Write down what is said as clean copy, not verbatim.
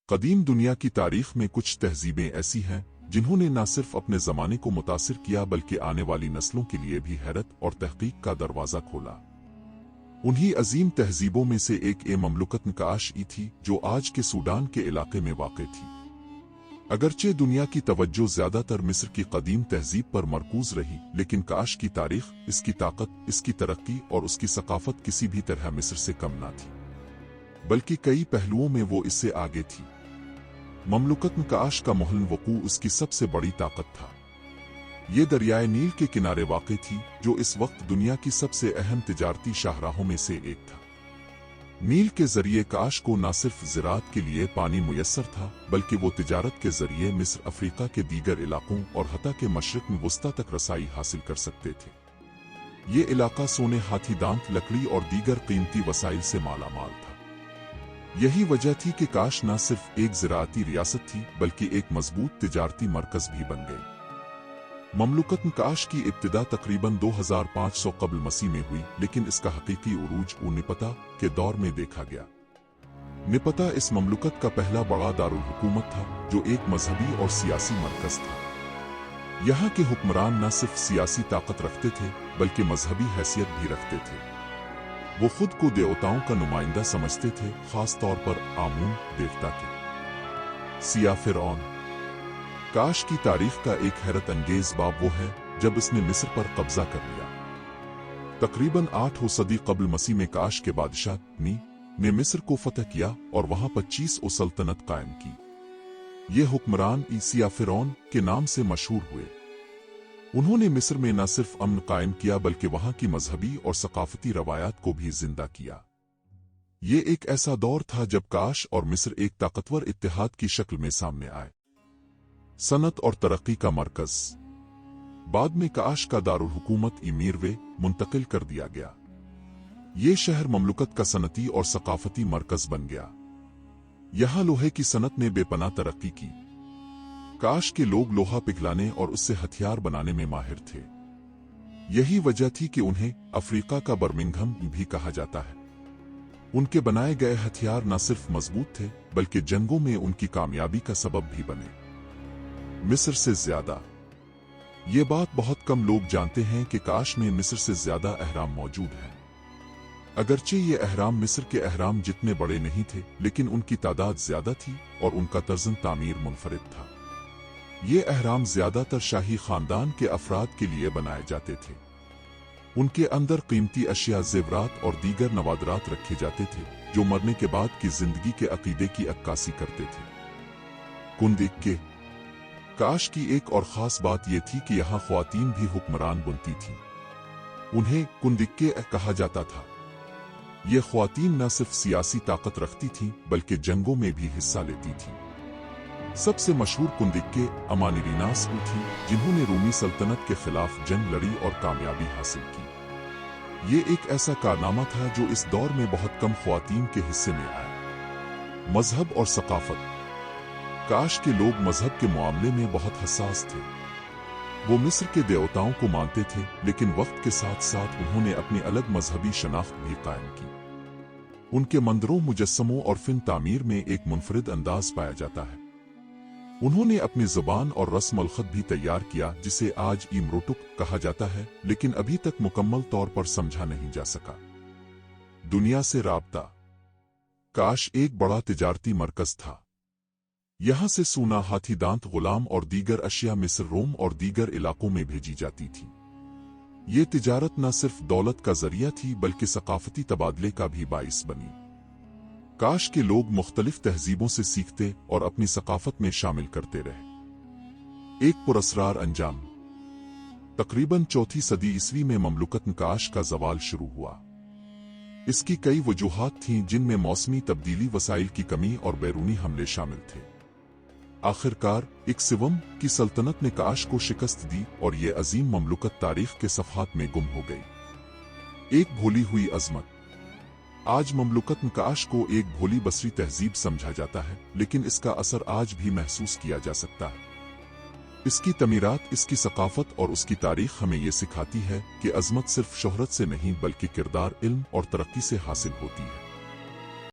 कदीम दुनिया की तारीख में कुछ तहजीबें ऐसी हैं जिन्होंने न सिर्फ अपने ज़माने को मुतासिर किया बल्कि आने वाली नस्लों के लिए भी हैरत और तहकीक का दरवाज़ा खोला। उन्हीं अजीम तहजीबों में से एक ममलुकत काश ई थी जो आज के सूडान के इलाके में वाक़ थी। अगरचे दुनिया की तवज्जो ज़्यादातर मिस्र की कदीम तहजीब पर मरकूज रही, लेकिन काश की तारीख, इसकी ताकत, इसकी तरक्की और उसकी सकाफत किसी भी तरह मिस्र से कम ना थी, बल्कि कई पहलुओं में वो इससे आगे थी। ममलुकत काश का महल वकू उसकी सबसे बड़ी ताकत था। ये दरियाए नील के किनारे वाक़ थी, जो इस वक्त दुनिया की सबसे अहम तिजारती शाहराहों में से एक था। नील के जरिए काश को न सिर्फ ज़राअत के लिए पानी मुयस्सर था, बल्कि वो तिजारत के जरिए मिस्र, अफ्रीका के दीगर इलाकों और हत्ता के मशरिक़ में वस्ता तक रसाई हासिल कर सकते थे। ये इलाका सोने, हाथी दांत, लकड़ी और दीगर कीमती वसाइल से मालामाल था। यही वजह थी कि काश न सिर्फ एक ज़राअती रियासत थी बल्कि एक मजबूत तिजारती मरकज भी बन गई। ममलुकत काश की इब्तिदा तकरीबन 2500 कब्ल मसीह में हुई, लेकिन इसका हकीकी उरूज निपता के दौर में देखा गया। निपता इस ममलुकत का पहला बड़ा दारुल हुकूमत था, जो एक मजहबी और सियासी मरकज था। यहाँ के हुक्मरान न सिर्फ सियासी ताकत रखते थे बल्कि मजहबी हैसियत भी रखते थे। वो खुद को देवताओं का नुमाइंदा समझते थे, खास तौर पर आमून देवता के। सिया फिरौन। काश की तारीख का एक हैरत अंगेज बाब वो है जब इसने मिस्र पर कब्जा कर लिया। तकरीबन 8वीं सदी कब्ल मसीह में काश के बादशाह ने मिस्र को फतह किया और वहां 25 सल्तनत कायम की। ये हुक्मरान सिया फिरौन के नाम से मशहूर हुए। उन्होंने मिस्र में न सिर्फ अमन कायम किया बल्कि वहां की मजहबी और सकाफती रवायात को भी जिंदा किया। ये एक ऐसा दौर था जब काश और मिस्र एक ताकतवर इत्तेहाद की शक्ल में सामने आए। सनत और तरक्की का मरकज। बाद में काश का दारुल हुकूमत मीरवे मुंतकिल कर दिया गया। ये शहर ममलुकत का सनती और सकाफती मरकज बन गया। यहां लोहे की सनत ने बेपनाह तरक्की की। काश के लोग लोहा पिघलाने और उससे हथियार बनाने में माहिर थे। यही वजह थी कि उन्हें अफ्रीका का बर्मिंघम भी कहा जाता है। उनके बनाए गए हथियार न सिर्फ मजबूत थे बल्कि जंगों में उनकी कामयाबी का सबब भी बने। मिस्र से ज्यादा। ये बात बहुत कम लोग जानते हैं कि काश में मिस्र से ज्यादा अहराम मौजूद हैं। अगरचे ये अहराम मिस्र के अहराम जितने बड़े नहीं थे, लेकिन उनकी तादाद ज्यादा थी और उनका तर्ज़ तामीर मुनफरिद था। ये अहराम ज्यादातर शाही खानदान के अफराद के लिए बनाए जाते थे। उनके अंदर कीमती अशिया, ज़ेवरात और दीगर नवादरात रखे जाते थे जो मरने के बाद की जिंदगी के अकीदे की अक्कासी करते थे। कुंदिक्के। काश की एक और खास बात यह थी कि यहाँ ख्वातीन भी हुक्मरान बनती थीं। उन्हें कुंदिक्के कहा जाता था। ये ख्वातीन न सिर्फ सियासी ताकत रखती थीं बल्कि जंगों में भी हिस्सा लेती थीं। सबसे मशहूर कुंदिक्के अमानिरीनास थी, जिन्होंने रूमी सल्तनत के खिलाफ जंग लड़ी और कामयाबी हासिल की। ये एक ऐसा कारनामा था जो इस दौर में बहुत कम ख्वातीन के हिस्से में आया। मजहब और सकाफत। काश के लोग मजहब के मामले में बहुत हसास थे। वो मिस्र के देवताओं को मानते थे, लेकिन वक्त के साथ साथ उन्होंने अपनी अलग मजहबी शनाख्त भी कायम की। उनके मंदिरों, मुजस्समों और फिन तामीर में एक मुनफरिद अंदाज पाया जाता है। उन्होंने अपनी ज़ुबान और रस्म अल ख़त भी तैयार किया जिसे आज इमरोटुक कहा जाता है, लेकिन अभी तक मुकम्मल तौर पर समझा नहीं जा सका। दुनिया से राब्ता। काश एक बड़ा तिजारती मरकज था। यहाँ से सूना, हाथी दांत, गुलाम और दीगर अशिया मिस्र, रोम और दीगर इलाकों में भेजी जाती थी। ये तिजारत न सिर्फ दौलत का जरिया थी बल्कि सकाफती तबादले का भी बाइस बनी। काश के लोग मुख्तलिफ तहजीबों से सीखते और अपनी सकाफत में शामिल करते रहे। एक पुरअसरार अंजाम। तकरीबन 4वीं सदी ईस्वी में ममलुकत काश का ज़वाल शुरू हुआ। इसकी कई वजूहात थीं, जिनमें मौसमी तब्दीली, वसाइल की कमी और बैरूनी हमले शामिल थे। आखिरकार इक्सिवम की सल्तनत ने काश को शिकस्त दी और ये अजीम ममलुकत तारीख के सफ़हात में गुम हो गई। एक भूली हुई अजमत। आज ममलुकत काश को एक भोली बसरी तहजीब समझा जाता है, लेकिन इसका असर आज भी महसूस किया जा सकता है। इसकी तमीरात, इसकी सकाफत और उसकी तारीख हमें ये सिखाती है कि अजमत सिर्फ शोहरत से नहीं बल्कि किरदार, इल्म और तरक्की से हासिल होती है।